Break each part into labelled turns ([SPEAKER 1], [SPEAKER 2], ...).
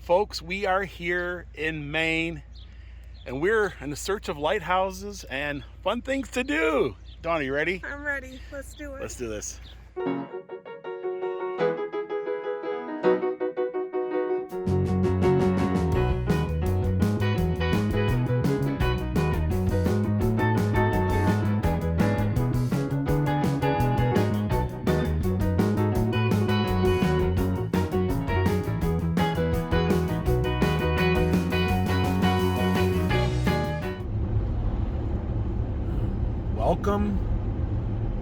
[SPEAKER 1] Folks, we are here in Maine and we're in the search of lighthouses and fun things to do. Dawn, are you ready?
[SPEAKER 2] I'm ready. Let's do it.
[SPEAKER 1] Let's do this.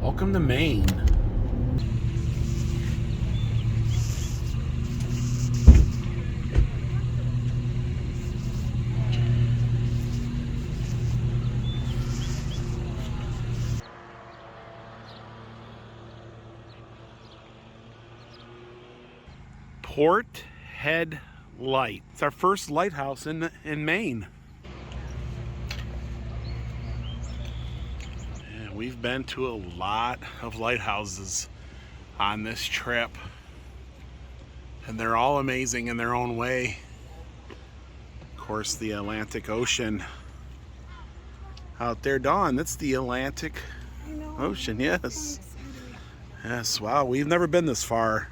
[SPEAKER 1] Welcome to Maine. Port Head Light. It's our first lighthouse in Maine. We've been to a lot of lighthouses on this trip, and they're all amazing in their own way. Of course, the Atlantic Ocean out there, Dawn, that's the Atlantic Ocean, yes. Yes, wow, we've never been this far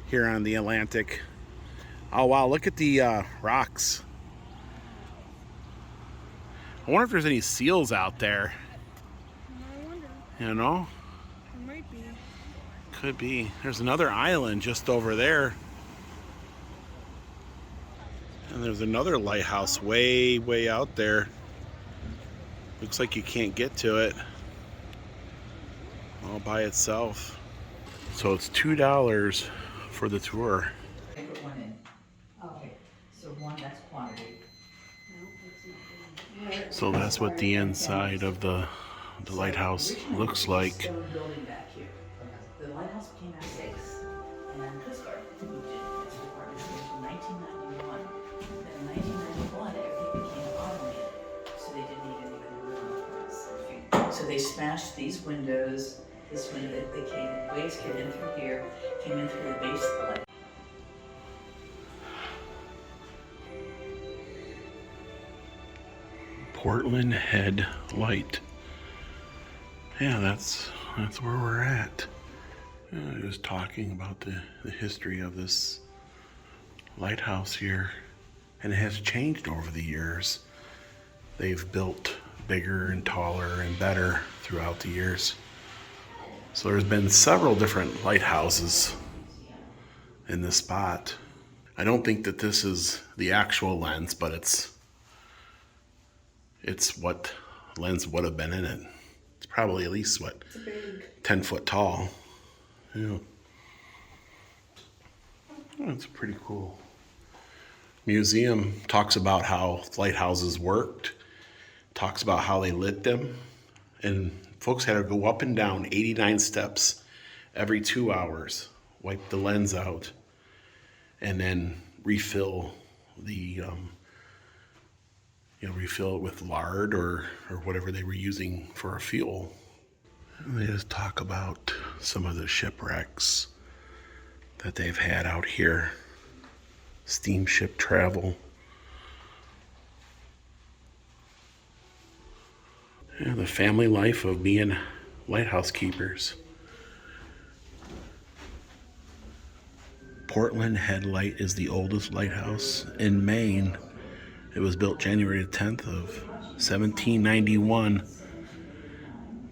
[SPEAKER 1] here on the Atlantic. Oh wow, look at the rocks. I wonder if there's any seals out there. You know?
[SPEAKER 2] It might be.
[SPEAKER 1] Could be. There's another island just over there. And there's another lighthouse way out there. Looks like you can't get to it all by itself. So it's $2 for the tour.
[SPEAKER 3] I put one in. Okay, so one, that's quantity.
[SPEAKER 1] So that's what the inside of the lighthouse looks like.
[SPEAKER 3] Stone building back here. The lighthouse became S6, and Coast Guard moved it as a department in 1991. Then in 1991, everything became automated, so they didn't need anybody around for us. So they smashed these windows. This window, they came, waves came in through here, came in through the base of the light.
[SPEAKER 1] Portland Head Light. Yeah, that's where we're at. Just talking about the history of this lighthouse here, and it has changed over the years. They've built bigger and taller and better throughout the years. So there's been several different lighthouses in this spot. I don't think that this is the actual lens, but it's what lens would have been in it. It's probably at least, what, 10 foot tall. Yeah. That's pretty cool. Museum talks about how lighthouses worked, talks about how they lit them, and folks had to go up and down 89 steps every 2 hours, wipe the lens out, and then refill the refill it with lard or whatever they were using for a fuel. And they just talk about some of the shipwrecks that they've had out here. Steamship travel. Yeah, the family life of being lighthouse keepers. Portland Head Light is the oldest lighthouse in Maine. It was built January 10th of 1791,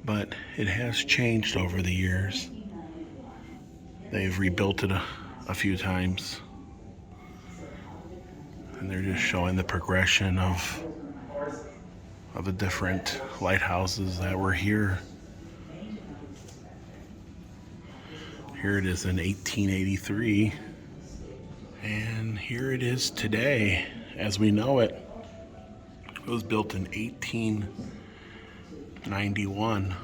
[SPEAKER 1] but it has changed over the years. They've rebuilt it a few times, and they're just showing the progression of the different lighthouses that were here. Here it is in 1883, and here it is today as we know it. It was built in 1891.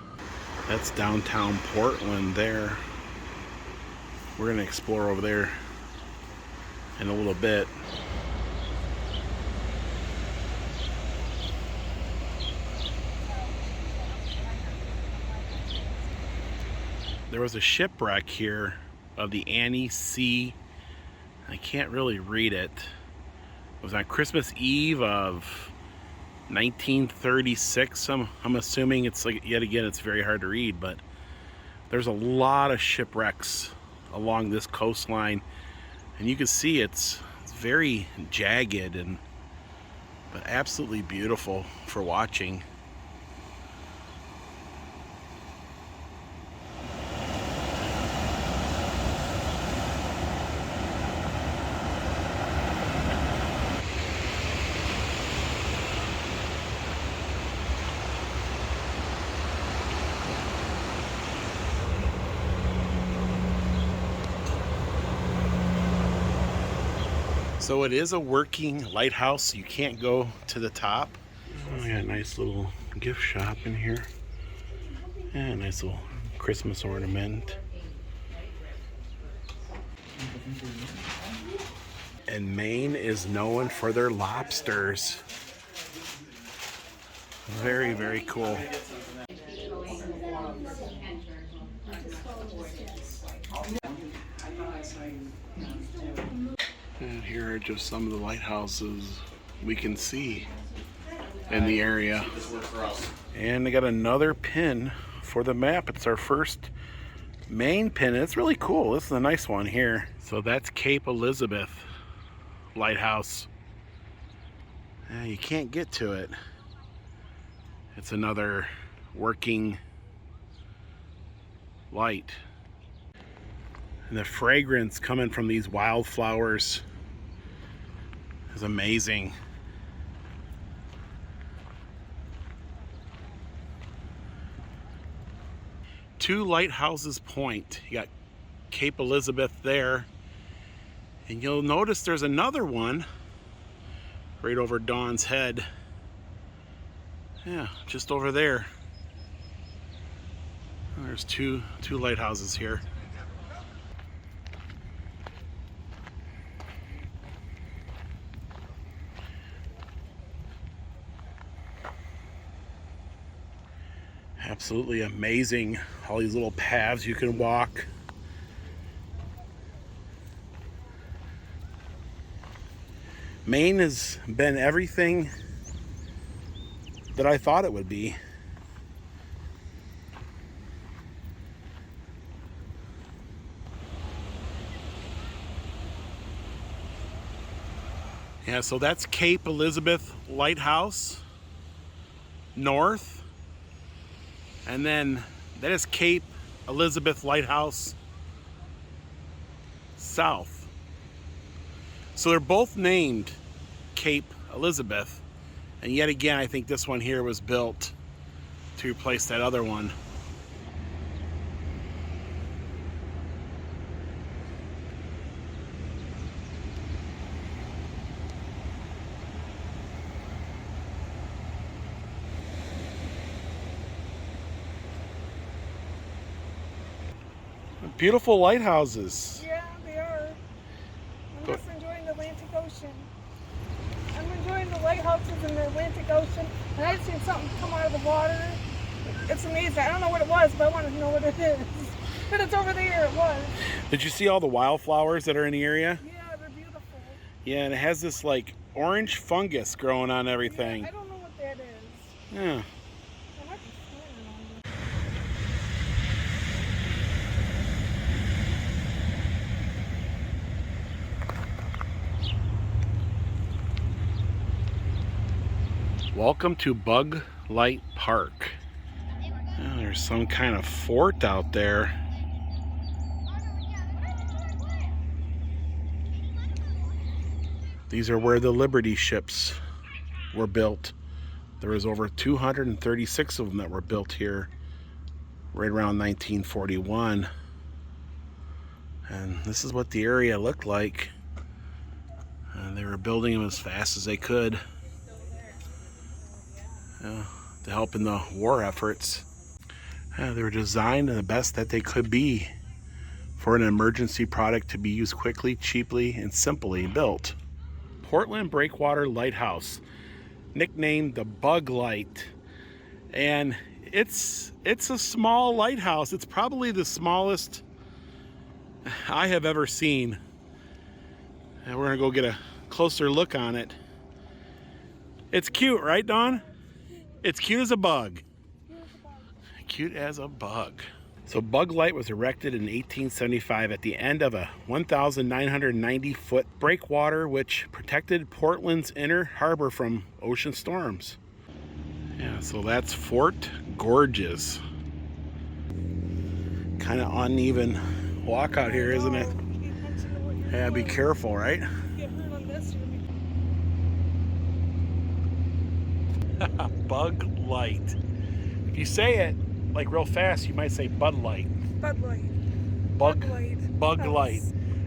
[SPEAKER 1] That's downtown Portland there. We're gonna explore over there in a little bit. There was a shipwreck here of the Annie C. I can't really read it. It was on Christmas Eve of 1936. I'm assuming. It's like, yet again, it's very hard to read, but there's a lot of shipwrecks along this coastline, and you can see it's very jagged but absolutely beautiful for watching. So it is a working lighthouse. You can't go to the top. Oh, I got a nice little gift shop in here. Yeah, a nice little Christmas ornament. And Maine is known for their lobsters. Very, very cool. And here are just some of the lighthouses we can see in the area. And they got another pin for the map. It's our first Maine pin. It's really cool. This is a nice one here. So that's Cape Elizabeth Lighthouse. You can't get to it. It's another working light. And the fragrance coming from these wildflowers is amazing. Two lighthouses point. You got Cape Elizabeth there, and you'll notice there's another one right over Dawn's Head. Yeah, just over there. There's two lighthouses here. Absolutely amazing. All these little paths you can walk. Maine has been everything that I thought it would be. Yeah, so that's Cape Elizabeth Lighthouse north. And then that is Cape Elizabeth Lighthouse south. So they're both named Cape Elizabeth. And yet again, I think this one here was built to replace that other one. Beautiful lighthouses.
[SPEAKER 2] Yeah, they are. I'm just enjoying the Atlantic Ocean. I'm enjoying the lighthouses in the Atlantic Ocean. And I've seen something come out of the water. It's amazing. I don't know what it was, but I want to know what it is. But it's over there. It was.
[SPEAKER 1] Did you see all the wildflowers that are in the area?
[SPEAKER 2] Yeah, they're beautiful.
[SPEAKER 1] Yeah, and it has this like orange fungus growing on everything.
[SPEAKER 2] Yeah, I don't know what that is.
[SPEAKER 1] Yeah.
[SPEAKER 2] I might be swimming on it.
[SPEAKER 1] Welcome to Bug Light Park. Oh, there's some kind of fort out there. These are where the Liberty ships were built. There was over 236 of them that were built here right around 1941. And this is what the area looked like. And they were building them as fast as they could. To help in the war efforts. They were designed the best that they could be for an emergency product to be used quickly, cheaply, and simply built. Portland Breakwater Lighthouse, nicknamed the Bug Light, and it's a small lighthouse. It's probably the smallest I have ever seen. And we're gonna go get a closer look on it. It's cute, right, Dawn? It's cute as a bug. Cute as a bug. So Bug Light was erected in 1875 at the end of a 1,990-foot breakwater which protected Portland's inner harbor from ocean storms. Yeah, so that's Fort Gorges. Kind of uneven walk out here, isn't it? Yeah, be careful, right?
[SPEAKER 2] Get hurt on this.
[SPEAKER 1] Bug Light. If you say it like real fast, you might say Bud Light.
[SPEAKER 2] Bud Light.
[SPEAKER 1] Bug
[SPEAKER 2] Light.
[SPEAKER 1] Bug Light.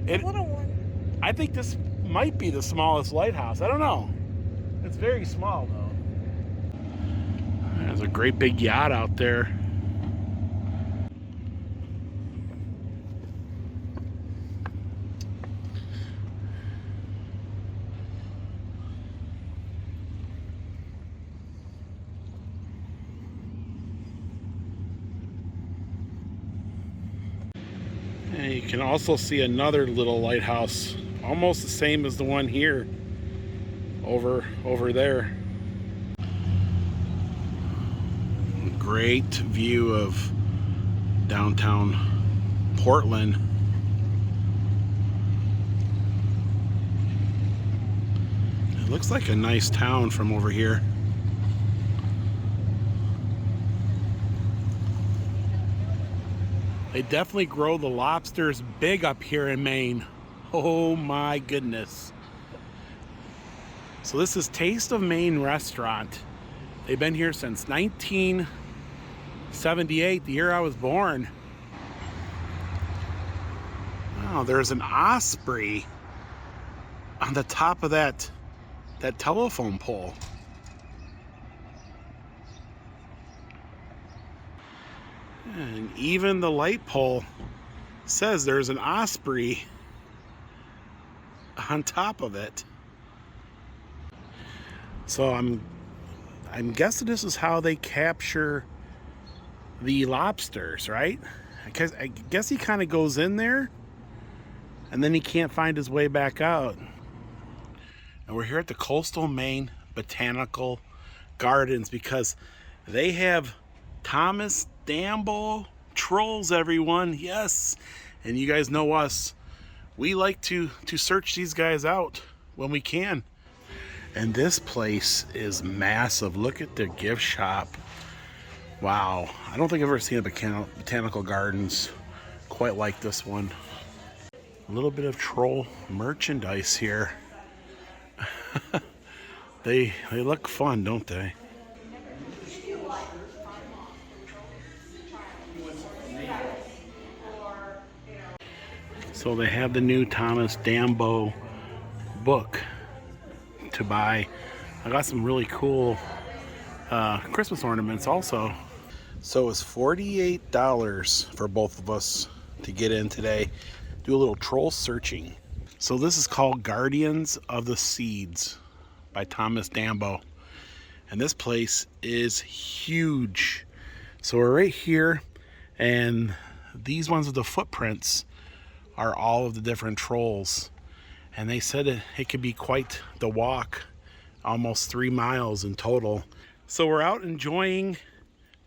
[SPEAKER 2] A little one.
[SPEAKER 1] I think this might be the smallest lighthouse. I don't know. It's very small though. There's a great big yacht out there. And you can also see another little lighthouse, almost the same as the one here, over there. Great view of downtown Portland. It looks like a nice town from over here. They definitely grow the lobsters big up here in Maine. Oh my goodness. So this is Taste of Maine restaurant. They've been here since 1978, the year I was born. Wow, there's an osprey on the top of that telephone pole. And even the light pole says there's an osprey on top of it. So I'm guessing this is how they capture the lobsters, right? I guess he kind of goes in there and then he can't find his way back out. And we're here at the Coastal Maine Botanical Gardens because they have Thomas Dambo trolls, everyone. Yes. And you guys know us. We like to search these guys out when we can. And this place is massive. Look at the gift shop. Wow. I don't think I've ever seen a botanical gardens quite like this one. A little bit of troll merchandise here. They look fun, don't they? So they have the new Thomas Dambo book to buy. I got some really cool Christmas ornaments also. So it's $48 for both of us to get in today. Do a little troll searching. So this is called Guardians of the Seeds by Thomas Dambo. And this place is huge. So we're right here, and these ones with the footprints are all of the different trolls. And they said it could be quite the walk, almost 3 miles in total. So we're out enjoying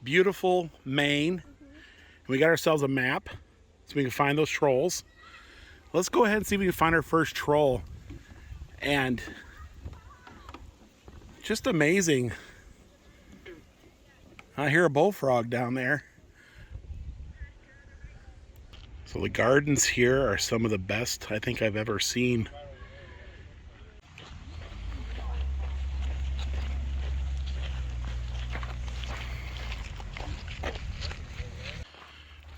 [SPEAKER 1] beautiful Maine. And we got ourselves a map so we can find those trolls. Let's go ahead and see if we can find our first troll. And just amazing. I hear a bullfrog down there. So the gardens here are some of the best I think I've ever seen.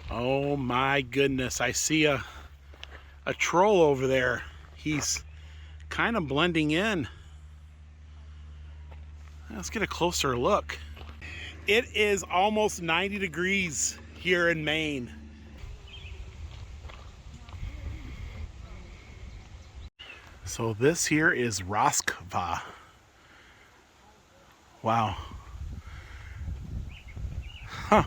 [SPEAKER 1] Oh my goodness, I see a troll over there. He's kind of blending in. Let's get a closer look. It is almost 90 degrees here in Maine. So this here is Roskva. Wow. Huh.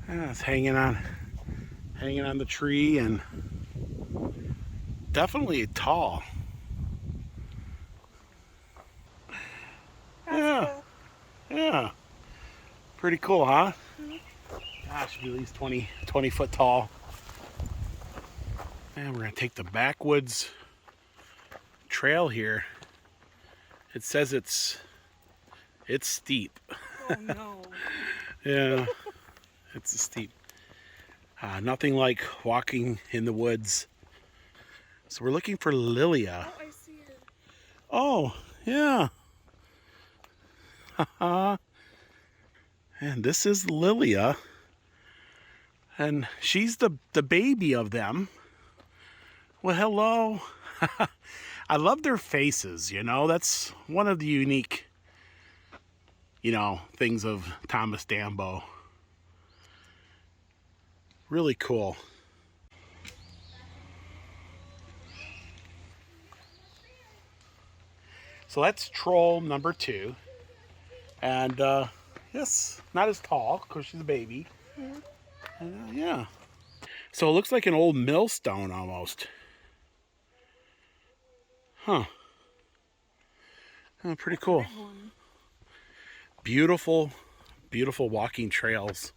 [SPEAKER 1] Yeah, it's hanging on the tree, and definitely tall. Pretty cool, huh? Gosh, be at least 20 foot tall. And we're gonna take the Backwoods Trail here. It says it's steep.
[SPEAKER 2] Oh no.
[SPEAKER 1] Yeah, it's steep. Nothing like walking in the woods. So we're looking for Lilia.
[SPEAKER 2] Oh, I see her.
[SPEAKER 1] Oh, yeah. And this is Lilia. And she's the baby of them. Well, hello. I love their faces, you know. That's one of the unique, things of Thomas Dambo. Really cool. So that's troll number 2. And, yes, not as tall because she's a baby. Yeah. So it looks like an old millstone almost. Huh. Oh, pretty cool. Beautiful, beautiful walking trails.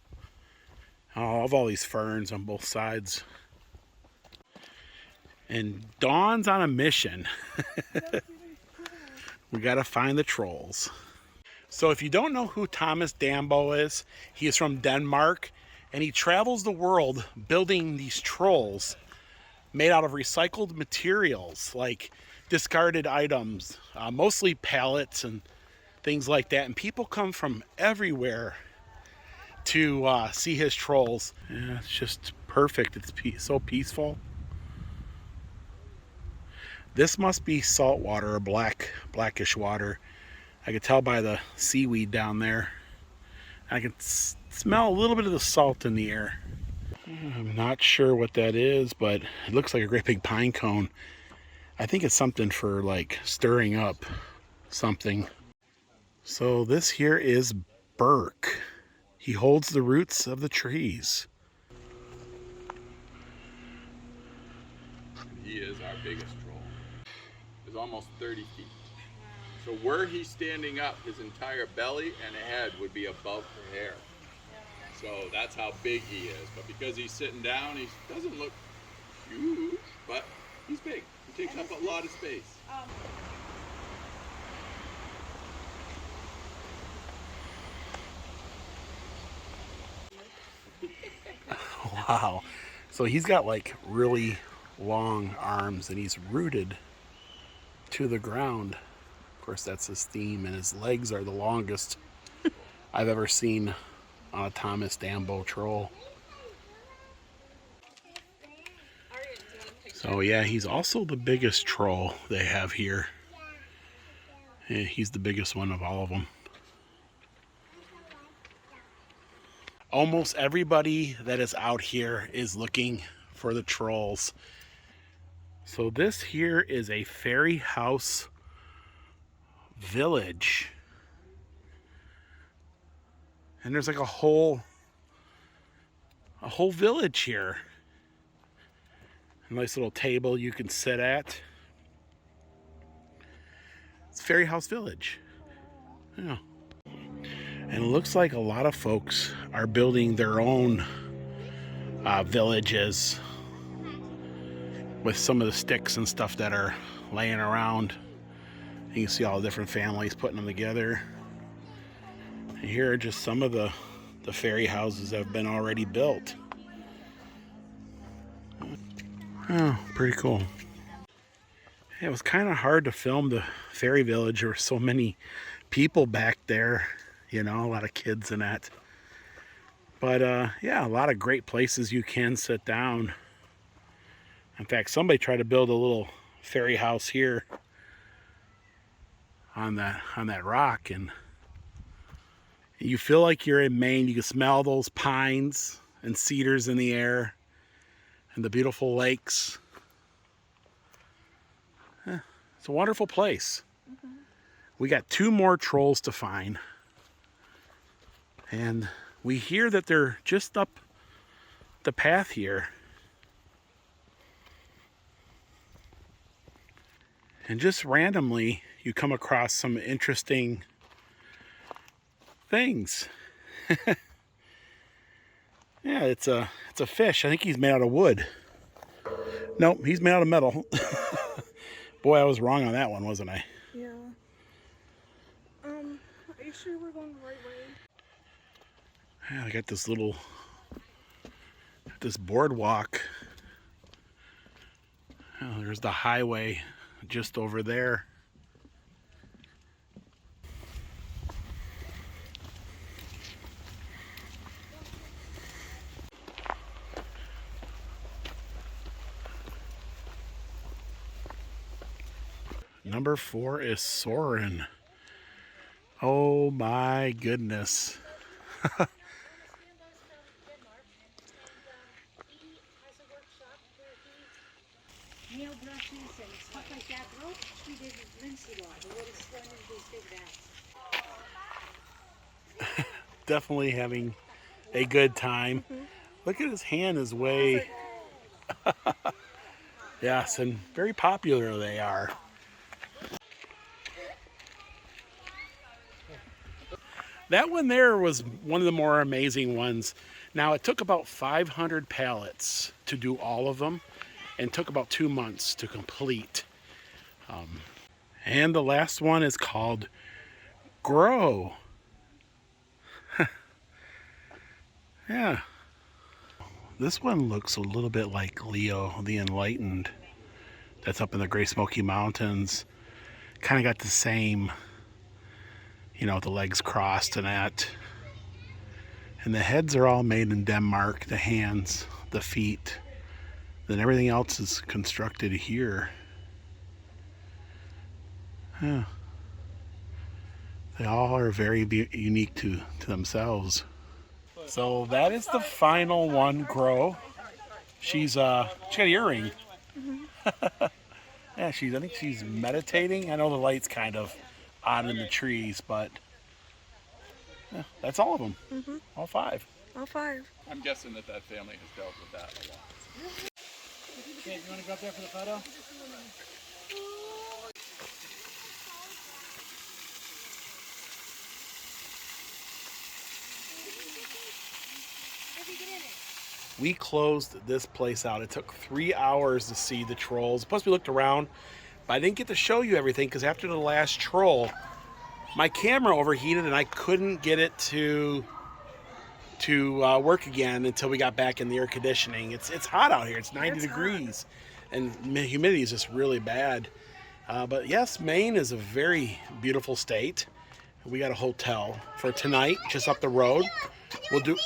[SPEAKER 1] Oh, of all these ferns on both sides. And Dawn's on a mission. We gotta find the trolls. So if you don't know who Thomas Dambo is, he is from Denmark, and he travels the world building these trolls made out of recycled materials, like discarded items, mostly pallets and things like that. And people come from everywhere to see his trolls. Yeah, it's just perfect. It's so peaceful. This must be salt water or blackish water. I could tell by the seaweed down there. I can smell a little bit of the salt in the air. I'm not sure what that is, but it looks like a great big pine cone. I think it's something for like stirring up something. So this here is Burke. He holds the roots of the trees.
[SPEAKER 4] He is our biggest troll. He's almost 30 feet. So were he standing up, his entire belly and head would be above her hair. So that's how big he is. But because he's sitting down, he doesn't look huge, but he's big. He takes up a lot of space.
[SPEAKER 1] Wow. So he's got like really long arms and he's rooted to the ground. Of course, that's his theme, and his legs are the longest I've ever seen on a Thomas Dambo troll. So yeah, he's also the biggest troll they have here. Yeah, he's the biggest one of all of them. Almost everybody that is out here is looking for the trolls. So this here is a fairy house village. And there's like a whole village here. A nice little table you can sit at. It's Fairy House Village. Yeah. And it looks like a lot of folks are building their own villages with some of the sticks and stuff that are laying around. You can see all the different families putting them together. And here are just some of the fairy houses that have been already built. Oh, pretty cool. It was kind of hard to film the fairy village. There were so many people back there, a lot of kids and that. But yeah, a lot of great places you can sit down. In fact, somebody tried to build a little fairy house here on that rock, and you feel like you're in Maine. You can smell those pines and cedars in the air and the beautiful lakes. It's a wonderful place. We got 2 more trolls to find, and we hear that they're just up the path here. And just randomly, you come across some interesting things. Yeah, it's a fish. I think he's made out of wood. Nope, he's made out of metal. Boy, I was wrong on that one, wasn't I?
[SPEAKER 2] Yeah. Are you sure we're going the right way?
[SPEAKER 1] Yeah, I got this boardwalk. Oh, there's the highway just over there. Number 4 is Soren. Oh my goodness.
[SPEAKER 5] Nail brushes and stuff like that. Rope we did with linseed oil. The little splendid these big bags.
[SPEAKER 1] Definitely having a good time. Look at his hand is way. Yes, and very popular they are. That one there was one of the more amazing ones. Now, it took about 500 pallets to do all of them and took about 2 months to complete. And the last one is called Grow. Yeah. This one looks a little bit like Leo the Enlightened. That's up in the Great Smoky Mountains. Kind of got the same, you know, the legs crossed and that. And the heads are all made in Denmark, the hands, the feet. Then everything else is constructed here. Yeah. They all are very unique to themselves. So that is the final one, Grow. She got an earring. Yeah, I think she's meditating. I know the light's kind of on in the trees, but yeah, that's all of them. All 5.
[SPEAKER 2] All 5.
[SPEAKER 4] I'm guessing that family has dealt with that a lot.
[SPEAKER 6] Okay, you want to go up there for the photo?
[SPEAKER 1] We closed this place out. It took 3 hours to see the trolls. Plus, we looked around, but I didn't get to show you everything because after the last troll, my camera overheated and I couldn't get it to work again until we got back in the air conditioning. It's hot out here. It's 90 degrees, and humidity is just really bad. But yes, Maine is a very beautiful state. We got a hotel for tonight, just up the road. We'll do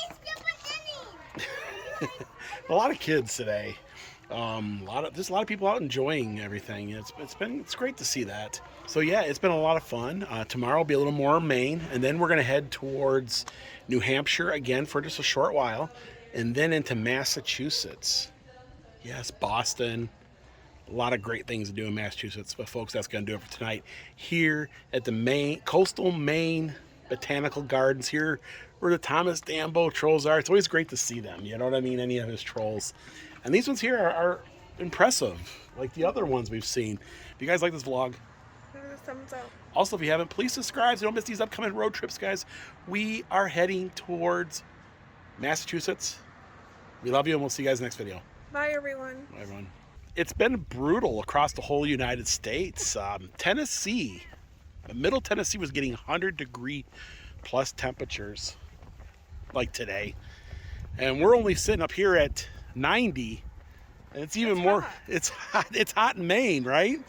[SPEAKER 1] a lot of kids today. There's a lot of people out enjoying everything. It's great to see that. So yeah, it's been a lot of fun. Tomorrow will be a little more Maine, and then we're gonna head towards New Hampshire again for just a short while, and then into Massachusetts. Yes, Boston. A lot of great things to do in Massachusetts. But folks, that's gonna do it for tonight here at the coastal Maine Botanical Gardens, here where the Thomas Dambo trolls are. It's always great to see them, you know what I mean? Any of his trolls. And these ones here are impressive, like the other ones we've seen. If you guys like this vlog,
[SPEAKER 2] Give it a thumbs up.
[SPEAKER 1] also if you haven't, please subscribe so you don't miss these upcoming road trips, guys. We are heading towards Massachusetts. We love you, and we'll see you guys in the next video.
[SPEAKER 2] Bye, everyone.
[SPEAKER 1] Bye, everyone. It's been brutal across the whole United States. Tennessee, middle Tennessee was getting 100-degree plus temperatures like today, and we're only sitting up here at 90, and it's even more hot. It's hot in Maine, right?